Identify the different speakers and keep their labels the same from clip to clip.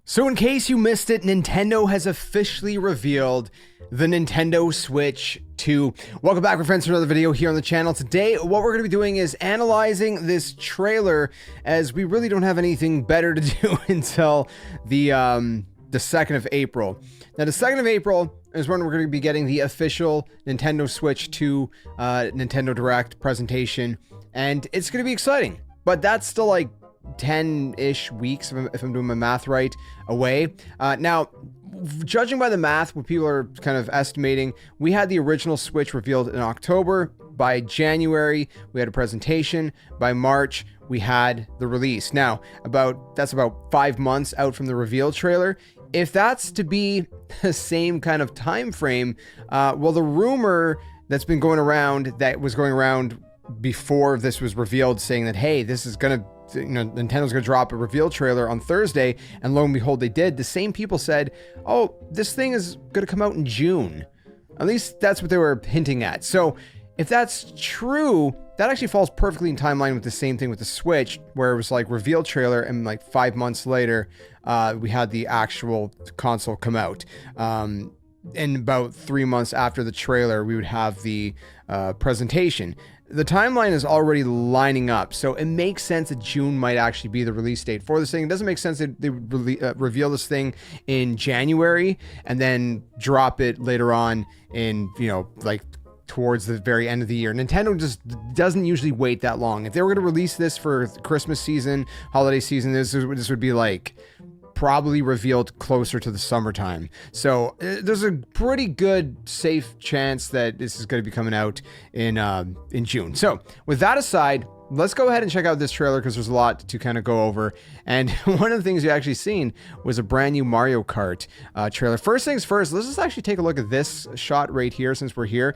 Speaker 1: So in case you missed it, Nintendo has officially revealed the Nintendo Switch 2. Welcome back, my friends, to another video here on the channel. Today, what we're going to be doing is analyzing this trailer, as we really don't have anything better to do until the 2nd of April. Now, the 2nd of April is when we're going to be getting the official Nintendo Switch 2 Nintendo Direct presentation, and it's going to be exciting. But that's still like 10-ish weeks, if I'm doing my math right, away. Now, judging by the math, what people are kind of estimating, we had the original Switch revealed in October. By January, we had a presentation. By March, we had the release. Now, that's about 5 months out from the reveal trailer. If that's to be the same kind of time frame, well, the rumor that's been going around, that was going around before this was revealed, saying that, hey, this is gonna, Nintendo's gonna drop a reveal trailer on Thursday, and lo and behold, they did. The same people said, oh, this thing is gonna come out in June. At least that's what they were hinting at. So if that's true, that actually falls perfectly in timeline with the same thing with the Switch, where it was like reveal trailer, and like 5 months later, we had the actual console come out. And about 3 months after the trailer, we would have the presentation. The timeline is already lining up, so it makes sense that June might actually be the release date for this thing. It doesn't make sense that they would reveal this thing in January and then drop it later on in, like towards the very end of the year. Nintendo just doesn't usually wait that long. If they were going to release this for Christmas season, holiday season, this would be like probably revealed closer to the summertime. So there's a pretty good safe chance that this is going to be coming out in June. So with that aside, let's go ahead and check out this trailer, because there's a lot to kind of go over. And one of the things you actually seen was a brand new Mario Kart trailer. First things first, let's just actually take a look at this shot right here, since we're here.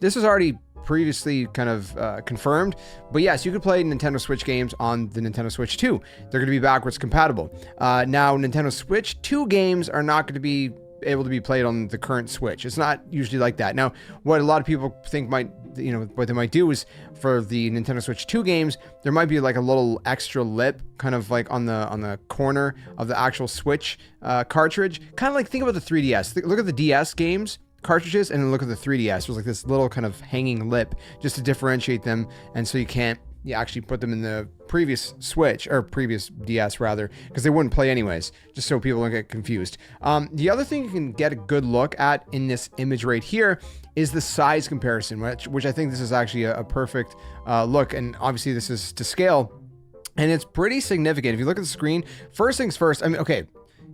Speaker 1: This is already previously kind of confirmed, but yes, you could play Nintendo Switch games on the Nintendo Switch 2. They're going to be backwards compatible. Now, Nintendo Switch 2 games are not going to be able to be played on the current Switch. It's not usually like that. Now, what a lot of people think what they might do is, for the Nintendo Switch 2 games, there might be like a little extra lip, kind of like on the corner of the actual Switch cartridge. Kind of like, think about the 3DS. Look at the DS games cartridges, and then look at the 3DS. There's like this little kind of hanging lip just to differentiate them, and so you can't actually put them in the previous Switch, or previous DS rather, because they wouldn't play anyways, just so people don't get confused. The other thing you can get a good look at in this image right here is the size comparison, which I think this is actually a perfect look, and obviously this is to scale, and it's pretty significant. If you look at the screen, first things first, I mean, okay,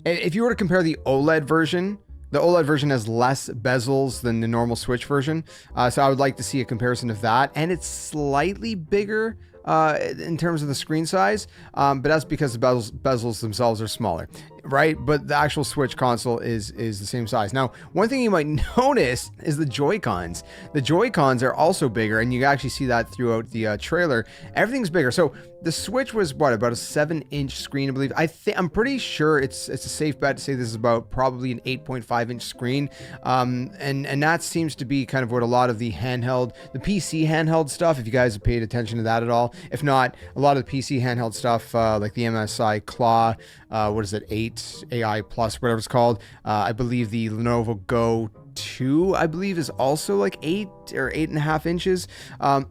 Speaker 1: if you were to compare the OLED version, the OLED version has less bezels than the normal Switch version. So I would like to see a comparison of that. And it's slightly bigger in terms of the screen size, but that's because the bezels themselves are smaller, right? But the actual Switch console is the same size. Now, one thing you might notice is the Joy-Cons. The Joy-Cons are also bigger, and you actually see that throughout the trailer. Everything's bigger. So the Switch was what, about a 7-inch screen, I believe. I'm pretty sure it's a safe bet to say this is about probably an 8.5-inch screen, and that seems to be kind of what a lot of the PC handheld stuff, if you guys have paid attention to that at all. If not, a lot of the PC handheld stuff, like the MSI Claw, what is it, 8 AI Plus, whatever it's called. I believe the Lenovo Go 2, I believe, is also like 8 or 8.5 inches.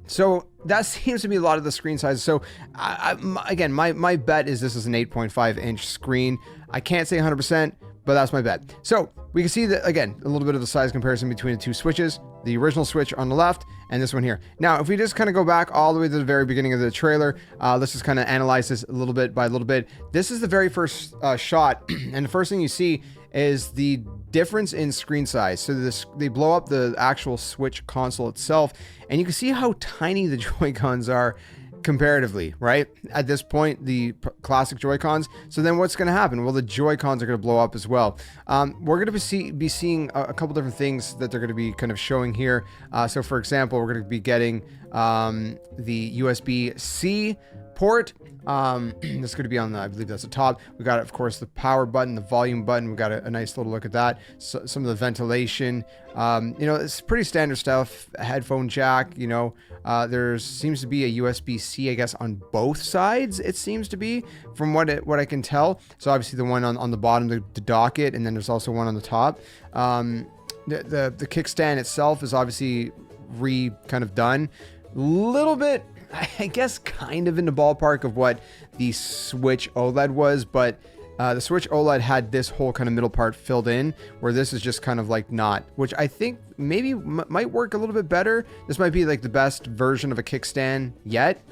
Speaker 1: So that seems to be a lot of the screen sizes. So again, my bet is this is an 8.5-inch screen. I can't say 100%, but that's my bet. So we can see that, again, a little bit of the size comparison between the two Switches, the original Switch on the left and this one here. Now, if we just kind of go back all the way to the very beginning of the trailer, let's just kind of analyze this a little bit by little bit. This is the very first shot, and the first thing you see is the difference in screen size. So they blow up the actual Switch console itself, and you can see how tiny the Joy-Cons are comparatively, right? At this point, the classic Joy-Cons. So then what's going to happen? Well, the Joy-Cons are going to blow up as well. We're going to be seeing a couple different things that they're going to be kind of showing here. So for example, we're going to be getting the USB-C port, This is going to be on the, I believe that's the top. We got, of course, the power button, the volume button. We got a nice little look at that. So, some of the ventilation. You know, it's pretty standard stuff. A headphone jack. You know, there seems to be a USB-C, I guess, on both sides. It seems to be, from what I can tell. So obviously the one on the bottom to dock it, and then there's also one on the top. The kickstand itself is obviously kind of done. Little bit, I guess, kind of in the ballpark of what the Switch OLED was, but the Switch OLED had this whole kind of middle part filled in, where this is just kind of like not, which I think maybe might work a little bit better. This might be like the best version of a kickstand yet.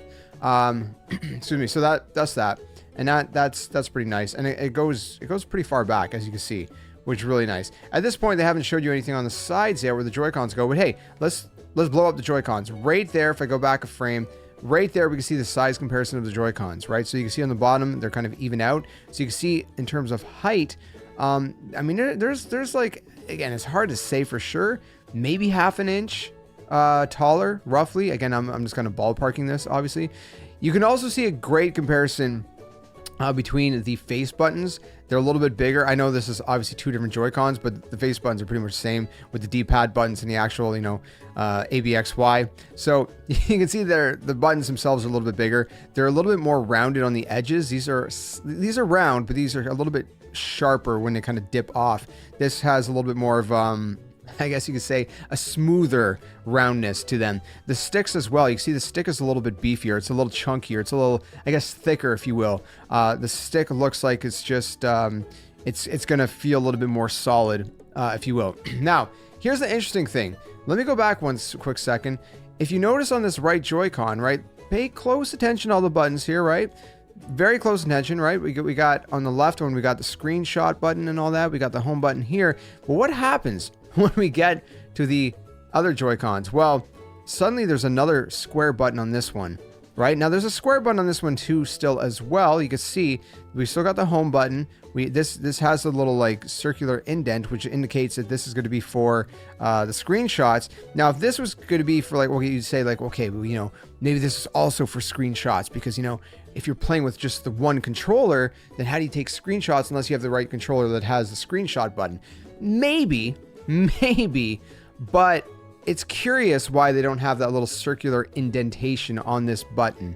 Speaker 1: Excuse me. So that's that, and that's pretty nice, and it goes pretty far back, as you can see, which is really nice. At this point, they haven't showed you anything on the sides yet where the Joy-Cons go, but hey, let's blow up the Joy-Cons right there. If I go back a frame, right there, we can see the size comparison of the Joy-Cons, right? So you can see on the bottom, they're kind of even out. So you can see in terms of height, I mean, there's like, again, it's hard to say for sure, maybe half an inch taller, roughly. Again, I'm just kind of ballparking this, obviously. You can also see a great comparison between the face buttons. They're a little bit bigger. I know this is obviously two different Joy-Cons, but the face buttons are pretty much the same with the D-pad buttons and the actual, you know, ABXY. So you can see the buttons themselves are a little bit bigger. They're a little bit more rounded on the edges. These are round, but these are a little bit sharper when they kind of dip off. This has a little bit more of I guess you could say a smoother roundness to them. The sticks as well. You can see the stick is a little bit beefier. It's a little chunkier. It's a little, I guess, thicker, if you will. The stick looks like it's just, it's going to feel a little bit more solid, if you will. Now, here's the interesting thing. Let me go back one quick second. If you notice on this right Joy-Con, right, pay close attention to all the buttons here, right? Very close attention, right? We got on the left one, we got the screenshot button and all that. We got the home button here. But what happens when we get to the other Joy-Cons? Well, suddenly there's another square button on this one, right? Now there's a square button on this one too still as well. You can see we still got the home button. This has a little like circular indent, which indicates that this is going to be for the screenshots. Now, if this was going to be for like, okay, you'd say like, okay, well, you know, maybe this is also for screenshots, because, you know, if you're playing with just the one controller, then how do you take screenshots unless you have the right controller that has the screenshot button? Maybe, but it's curious why they don't have that little circular indentation on this button.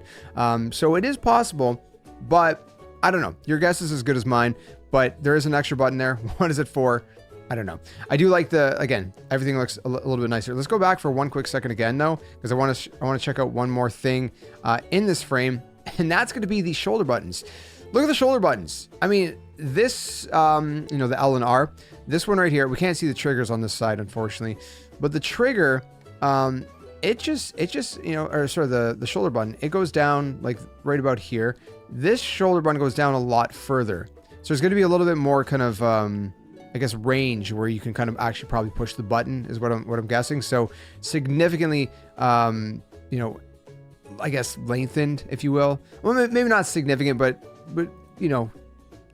Speaker 1: So it is possible, but I don't know. Your guess is as good as mine, but there is an extra button there. What is it for? I don't know. I do like again, everything looks a little bit nicer. Let's go back for one quick second again though, because I want to check out one more thing in this frame, and that's going to be the shoulder buttons. Look at the shoulder buttons. I mean, this, you know, the L and R, this one right here, we can't see the triggers on this side, unfortunately, but the trigger, it just, you know, or sorry, the shoulder button, it goes down like right about here. This shoulder button goes down a lot further. So there's going to be a little bit more kind of, I guess, range where you can kind of actually probably push the button is what I'm guessing. So significantly, you know, I guess lengthened, if you will. Well, maybe not significant, but you know,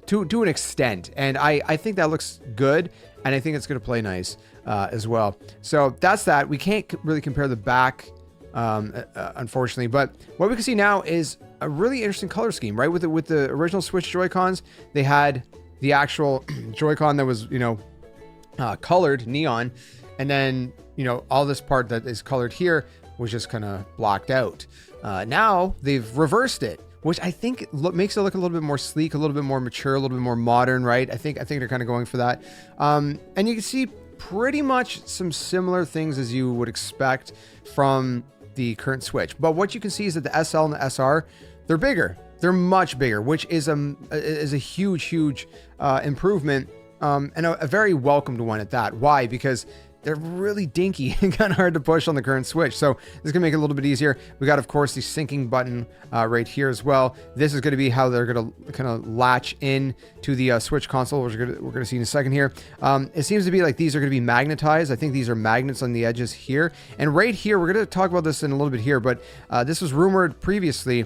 Speaker 1: to an extent. And I think that looks good, and I think it's going to play nice as well. So that's that. We can't really compare the back, unfortunately, but what we can see now is a really interesting color scheme, right? With the original Switch Joy-Cons, they had the actual Joy-Con that was, you know, colored neon, and then, you know, all this part that is colored here was just kind of blocked out. Now they've reversed it, which I think makes it look a little bit more sleek, a little bit more mature, a little bit more modern, right? I think they're kind of going for that. And you can see pretty much some similar things as you would expect from the current Switch. But what you can see is that the SL and the SR, they're bigger. They're much bigger, which is a huge improvement, and a very welcomed one at that. Why? Because they're really dinky and kind of hard to push on the current Switch. So this is gonna make it a little bit easier. We got, of course, the syncing button right here as well. This is gonna be how they're gonna kind of latch in to the Switch console, which we're gonna see in a second here. It seems to be like these are gonna be magnetized. I think these are magnets on the edges here. And right here, we're gonna talk about this in a little bit here, but this was rumored previously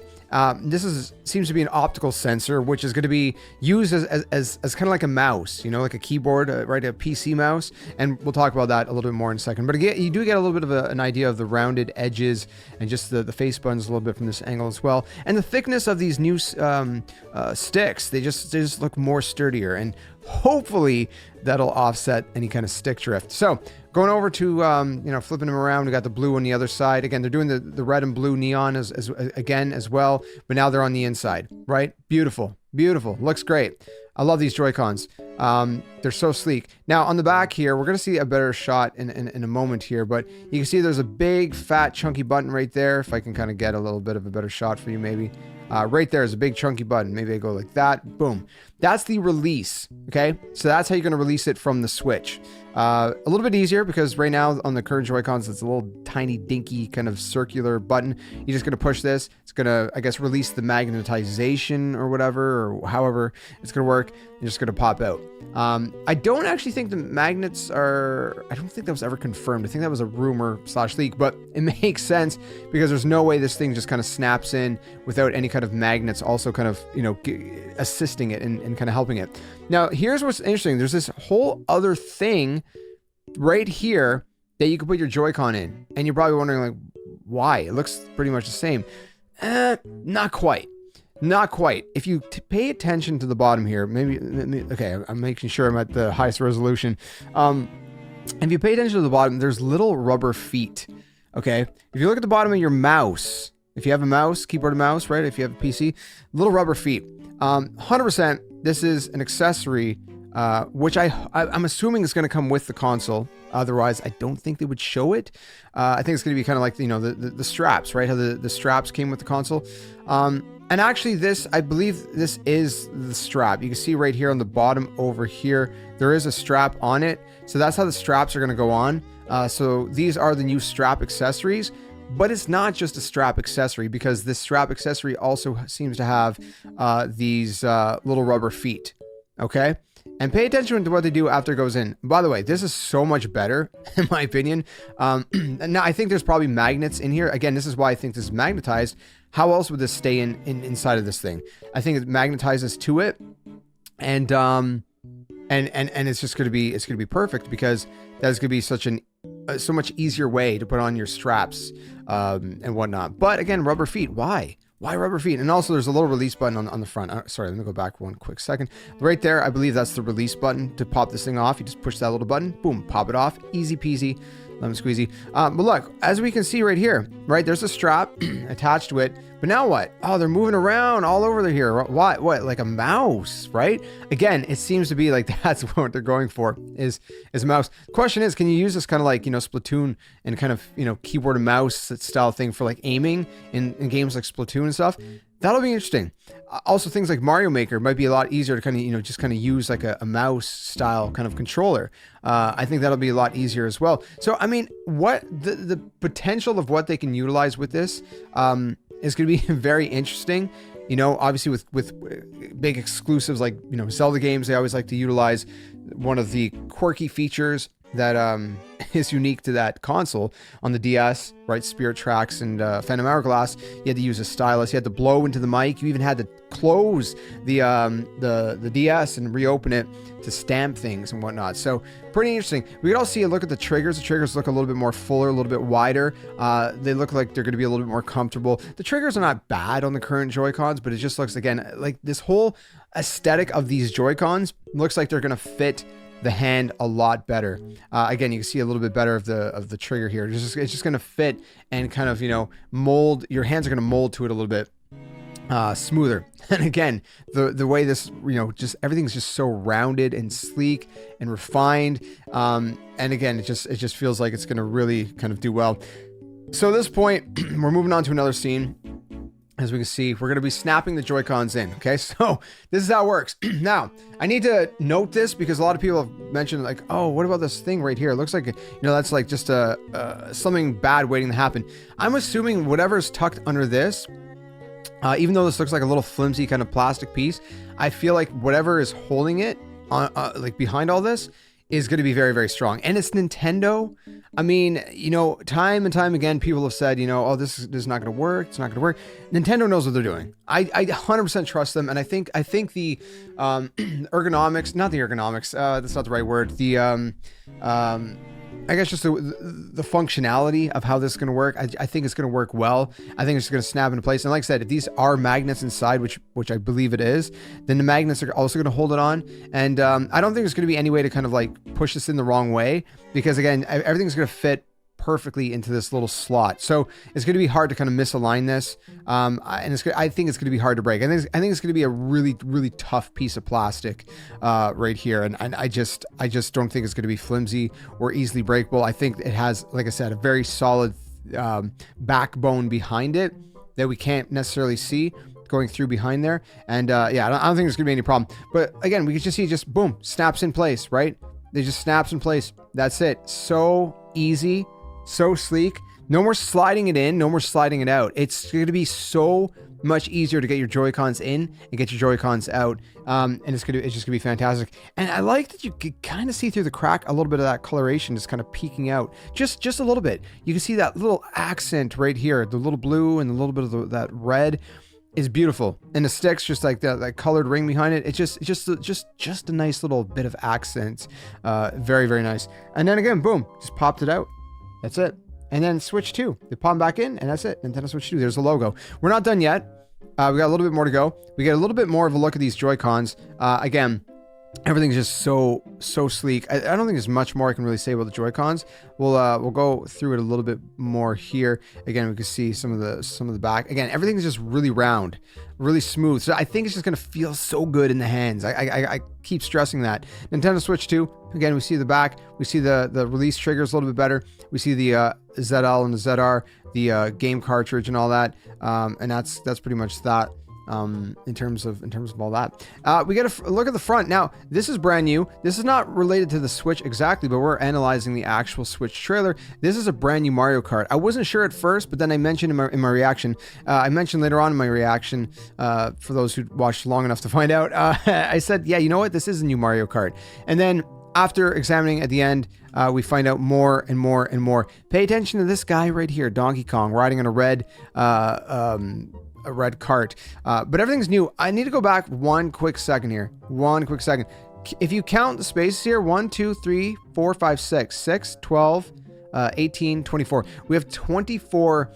Speaker 1: This seems to be an optical sensor, which is going to be used as kind of like a mouse, you know, like a keyboard, right? A PC mouse. And we'll talk about that a little bit more in a second. But again, you do get a little bit of an idea of the rounded edges and just the face buttons a little bit from this angle as well. And the thickness of these new sticks, they just look more sturdier, and hopefully that'll offset any kind of stick drift. So going over to, you know, flipping them around, we got the blue on the other side. Again, they're doing the red and blue neon as well, but now they're on the inside, right? Beautiful, beautiful. Looks great. I love these Joy-Cons. They're so sleek. Now on the back here, we're going to see a better shot in a moment here, but you can see there's a big, fat, chunky button right there. If I can kind of get a little bit of a better shot for you, maybe. Right there is a big chunky button. Maybe I go like that. Boom. That's the release. Okay. So that's how you're going to release it from the Switch. A little bit easier because right now on the current Joy-Cons, it's a little tiny dinky kind of circular button. You're just going to push this. It's going to, I guess, release the magnetization or whatever, or however it's going to work. You're just going to pop out. I don't actually think the magnets are, I don't think that was ever confirmed. I think that was a rumor / leak, but it makes sense because there's no way this thing just kind of snaps in without any kind of magnets also kind of, you know, assisting it and kind of helping it. Now, here's what's interesting. There's this whole other thing right here that you can put your Joy-Con in. And you're probably wondering, like, why? It looks pretty much the same. Not quite. Not quite. If you pay attention to the bottom here, maybe, okay, I'm making sure I'm at the highest resolution. If you pay attention to the bottom, there's little rubber feet, okay? If you look at the bottom of your mouse, if you have a mouse, keyboard and mouse, right? If you have a PC, little rubber feet. 100%, this is an accessory, which I'm assuming is going to come with the console. Otherwise, I don't think they would show it. I think it's going to be kind of like, you know, the straps, right? How the straps came with the console. And actually this, I believe this is the strap. You can see right here on the bottom over here, there is a strap on it. So that's how the straps are going to go on. So these are the new strap accessories, but it's not just a strap accessory because this strap accessory also seems to have these little rubber feet. Okay. And pay attention to what they do after it goes in. By the way, this is so much better, in my opinion. Now, I think there's probably magnets in here. Again, this is why I think this is magnetized. How else would this stay inside of this thing? I think it magnetizes to it, and it's just gonna be perfect because that's gonna be so much easier way to put on your straps and whatnot. But again, rubber feet. Why? Why rubber feet? And also there's a little release button on the front. Sorry, let me go back one quick second. Right there, I believe that's the release button to pop this thing off. You just push that little button, boom, pop it off. Easy peasy, lemon squeezy. But look, as we can see right here, right, there's a strap attached to it. But now what? Oh, they're moving around all over here. Why? What? Like a mouse, right? Again, it seems to be like that's what they're going for is a mouse. The question is, can you use this kind of like, you know, Splatoon and kind of, you know, keyboard and mouse style thing for like aiming in games like Splatoon and stuff? That'll be interesting. Also, things like Mario Maker might be a lot easier to kind of, you know, just kind of use like a mouse style kind of controller. I think that'll be a lot easier as well. So, I mean, what the potential of what they can utilize with this is going to be very interesting. You know, obviously with big exclusives like, you know, Zelda games, they always like to utilize one of the quirky features that is unique to that console. On the DS, right, Spirit Tracks and Phantom Hourglass, you had to use a stylus, you had to blow into the mic, you even had to close the DS and reopen it to stamp things and whatnot. So pretty interesting. We could also see a look at the triggers. The triggers look a little bit more fuller, a little bit wider. They look like they're going to be a little bit more comfortable. The triggers are not bad on the current Joy-Cons, but it just looks, again, like this whole aesthetic of these Joy-Cons looks like they're going to fit the hand a lot better. Again, you can see a little bit better of the trigger here. It's just going to fit and kind of, you know, mold. Your hands are going to mold to it a little bit smoother. And again, the way this, you know, just everything's just so rounded and sleek and refined. And again, it just feels like it's going to really kind of do well. So at this point, we're moving on to another scene. As we can see, we're going to be snapping the Joy-Cons in. Okay, so this is how it works. Now, I need to note this because a lot of people have mentioned like, oh, what about this thing right here? It looks like, you know, that's like just something bad waiting to happen. I'm assuming whatever's tucked under this, even though this looks like a little flimsy kind of plastic piece, I feel like whatever is holding it on, like behind all this is going to be very, very strong. And it's Nintendo. I mean, you know, time and time again, people have said, you know, oh, this is not going to work. It's not going to work. Nintendo knows what they're doing. I 100% trust them. And I think the ergonomics, not the ergonomics, that's not the right word. The, I guess just the functionality of how this is going to work. I think it's going to work well. I think it's going to snap into place. And like I said, if these are magnets inside, which I believe it is, then the magnets are also going to hold it on. And I don't think there's going to be any way to kind of like push this in the wrong way, because again, everything's going to fit perfectly into this little slot. So it's going to be hard to kind of misalign this. And I think it's going to be hard to break. I think it's going to be a really, really tough piece of plastic right here. And I just don't think it's going to be flimsy or easily breakable. I think it has, like I said, a very solid backbone behind it that we can't necessarily see going through behind there. And yeah, I don't think there's going to be any problem. But again, we can just see just boom, snaps in place, right? It just snaps in place. That's it. So easy. So sleek. No more sliding it in, no more sliding it out. It's going to be so much easier to get your Joy-Cons in and get your Joy-Cons out. And it's just going to be fantastic. And I like that you can kind of see through the crack a little bit of that coloration just kind of peeking out. Just a little bit. You can see that little accent right here, the little blue and a little bit of that red is beautiful. And the sticks, just like that colored ring behind it, it's just a nice little bit of accent. Very, very nice. And then again, boom, just popped it out. That's it. And then Switch 2. They pop them back in, and that's it. Nintendo Switch 2. There's the logo. We're not done yet. We got a little bit more to go. We get a little bit more of a look at these Joy-Cons. Again, everything's just so sleek. I don't think there's much more I can really say about the Joy-Cons. We'll go through it a little bit more here. Again, we can see some of the back. Again, everything's just really round, really smooth. So I think it's just gonna feel so good in the hands. I keep stressing that. Nintendo Switch 2. Again, we see the back. We see the release triggers a little bit better. We see the ZL and the ZR, the game cartridge and all that. And that's pretty much that. In terms of all that, we get a look at the front. Now, this is brand new. This is not related to the Switch exactly, but we're analyzing the actual Switch trailer. This is a brand new Mario Kart. I wasn't sure at first, but then I mentioned in my reaction. I mentioned later on in my reaction, for those who watched long enough to find out, I said, yeah, you know what? This is a new Mario Kart. And then after examining at the end, we find out more and more and more. Pay attention to this guy right here, Donkey Kong, riding on a red cart, but everything's new. I need to go back one quick second here. If you count the spaces here, 1, 2, 3, 4, 5, 6, 12, 18, 24. We have 24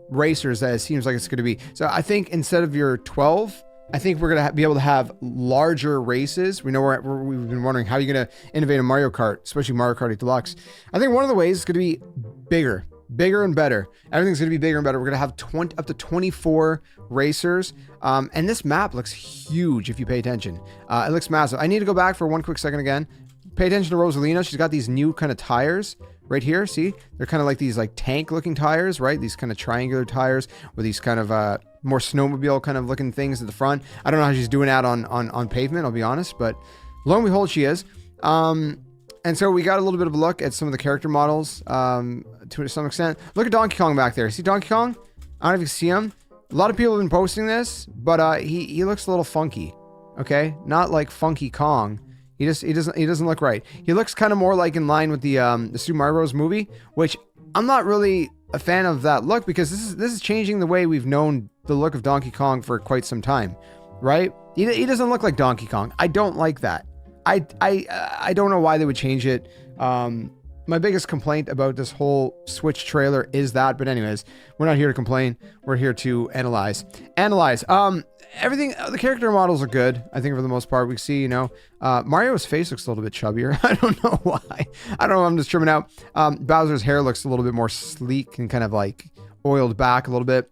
Speaker 1: racers that it seems like it's going to be. So I think instead of your 12, I think we're going to be able to have larger races. We know we've been wondering how you're going to innovate in Mario Kart, especially Mario Kart 8 Deluxe. I think one of the ways is going to be bigger and better. Everything's going to be bigger and better. We're going to have up to 24 racers. And this map looks huge if you pay attention. It looks massive. I need to go back for one quick second again. Pay attention to Rosalina. She's got these new kind of tires right here. See, they're kind of like these like tank looking tires, right? These kind of triangular tires with these kind of more snowmobile kind of looking things at the front. I don't know how she's doing that on pavement, I'll be honest, but lo and behold, she is. And so we got a little bit of a look at some of the character models to some extent. Look at Donkey Kong back there. See Donkey Kong? I don't know if you can see him. A lot of people have been posting this, but he looks a little funky. Okay, not like Funky Kong. He doesn't look right. He looks kind of more like in line with the Super Mario Bros. Movie, which I'm not really a fan of that look, because this is changing the way we've known the look of Donkey Kong for quite some time, right? He doesn't look like Donkey Kong. I don't like that. I don't know why they would change it. My biggest complaint about this whole Switch trailer is that, but anyways, we're not here to complain. We're here to analyze. Everything, the character models are good. I think for the most part, we see, you know, Mario's face looks a little bit chubbier. I don't know why. I don't know. I'm just trimming out. Bowser's hair looks a little bit more sleek and kind of like oiled back a little bit.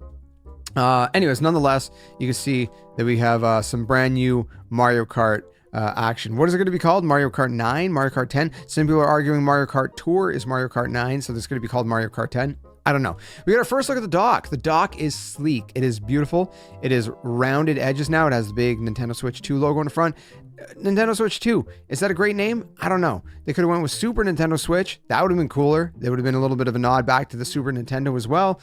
Speaker 1: Anyways, nonetheless, you can see that we have some brand new Mario Kart action. What is it going to be called? Mario Kart 9? Mario Kart 10? Some people are arguing Mario Kart Tour is Mario Kart 9, so this is going to be called Mario Kart 10. I don't know. We got our first look at the dock. The dock is sleek. It is beautiful. It is rounded edges now. It has the big Nintendo Switch 2 logo in the front. Nintendo Switch 2. Is that a great name? I don't know. They could have went with Super Nintendo Switch. That would have been cooler. There would have been a little bit of a nod back to the Super Nintendo as well.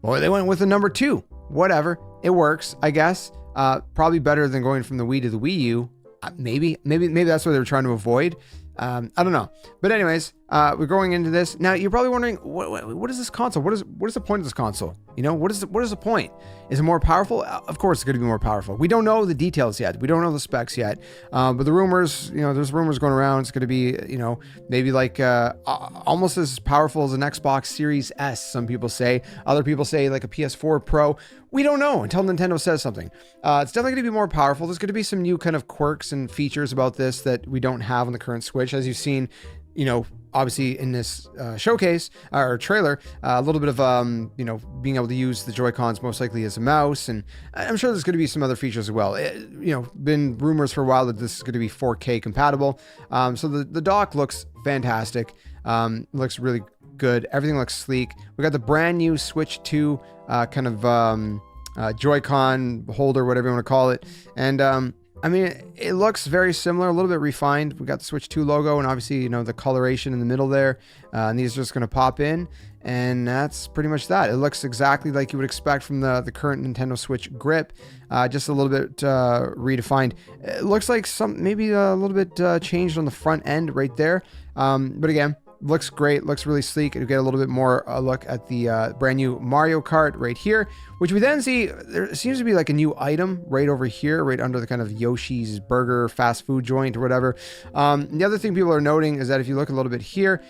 Speaker 1: Or they went with the number 2. Whatever. It works, I guess. Probably better than going from the Wii to the Wii U. Maybe that's what they were trying to avoid. I don't know. But anyways, we're going into this. Now, you're probably wondering, what is this console? What is the point of this console? You know, what is the point? Is it more powerful? Of course, it's going to be more powerful. We don't know the details yet. We don't know the specs yet. But the rumors, you know, there's rumors going around. It's going to be, you know, maybe like almost as powerful as an Xbox Series S, some people say. Other people say like a PS4 Pro. We don't know until Nintendo says something. It's definitely going to be more powerful. There's going to be some new kind of quirks and features about this that we don't have on the current Switch. As you've seen, you know, obviously in this showcase or trailer, a little bit of, you know, being able to use the Joy-Cons most likely as a mouse. And I'm sure there's going to be some other features as well. You know, been rumors for a while that this is going to be 4K compatible. So the dock looks fantastic. Looks really good. Everything looks sleek. We got the brand new Switch 2 kind of Joy-Con holder, whatever you want to call it. And I mean, it looks very similar, a little bit refined. We got the Switch 2 logo and obviously, you know, the coloration in the middle there. And these are just going to pop in. And that's pretty much that. It looks exactly like you would expect from the current Nintendo Switch grip. Just a little bit redefined. It looks like maybe a little bit changed on the front end right there. But again, looks great, looks really sleek. You get a little bit more look at the brand new Mario Kart right here, which we then see there seems to be like a new item right over here, right under the kind of Yoshi's Burger fast food joint or whatever. The other thing people are noting is that if you look a little bit here,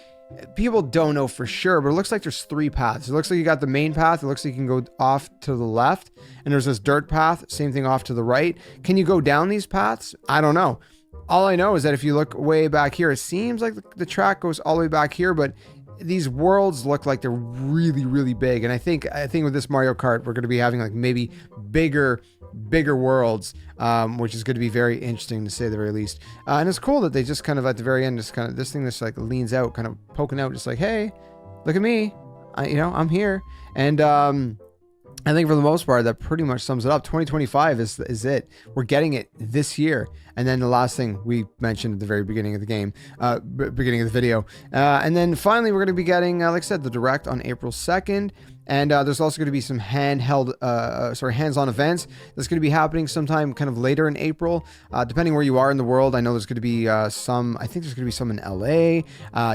Speaker 1: people don't know for sure, but it looks like there's 3 paths. It looks like you got the main path. It looks like you can go off to the left, and there's this dirt path, same thing off to the right. Can you go down these paths? I don't know. All I know is that if you look way back here, it seems like the track goes all the way back here, but these worlds look like they're really, really big. And I think with this Mario Kart, we're going to be having like maybe bigger worlds, which is going to be very interesting to say the very least. And it's cool that they just kind of at the very end, just kind of this thing that's like leans out, kind of poking out, just like, hey, look at me, you know, I'm here. And I think for the most part, that pretty much sums it up. 2025 is it. We're getting it this year. And then the last thing we mentioned at the very beginning of the game, beginning of the video. And then finally, we're going to be getting, like I said, the Direct on April 2nd. And there's also going to be some hands-on events that's going to be happening sometime kind of later in April, depending where you are in the world. I know there's going to be I think there's going to be some in LA,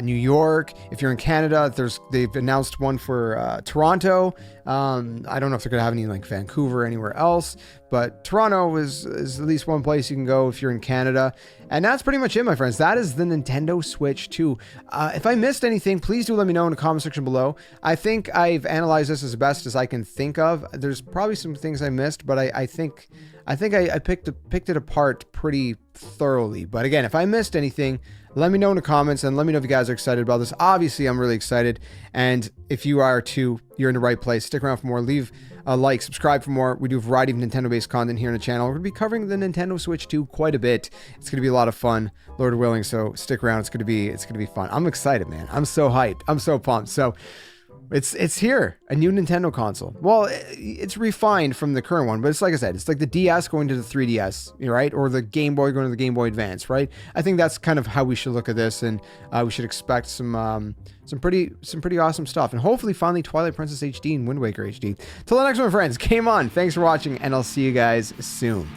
Speaker 1: New York. If you're in Canada, they've announced one for Toronto. I don't know if they're going to have any in like Vancouver or anywhere else, but Toronto is at least one place you can go if you're in Canada. And that's pretty much it, my friends. That is the Nintendo Switch 2. If I missed anything, please do let me know in the comment section below. I think I've analyzed this as best as I can think of. There's probably some things I missed, but I think I picked it apart pretty thoroughly. But again, if I missed anything, let me know in the comments and let me know if you guys are excited about this. Obviously, I'm really excited. And if you are too, you're in the right place. Stick around for more. Leave a like, subscribe for more. We do a variety of Nintendo-based content here on the channel. We're going to be covering the Nintendo Switch 2 quite a bit. It's going to be a lot of fun, Lord willing. So stick around. It's going to be fun. I'm excited, man. I'm so hyped. I'm so pumped. So it's here, a new Nintendo console. Well, it's refined from the current one, but it's like I said, it's like the DS going to the 3DS, right? Or the Game Boy going to the Game Boy Advance, right? I think that's kind of how we should look at this, and we should expect some pretty awesome stuff, and hopefully finally Twilight Princess HD and Wind Waker HD. Till the next one, friends, game on. Thanks for watching, and I'll see you guys soon.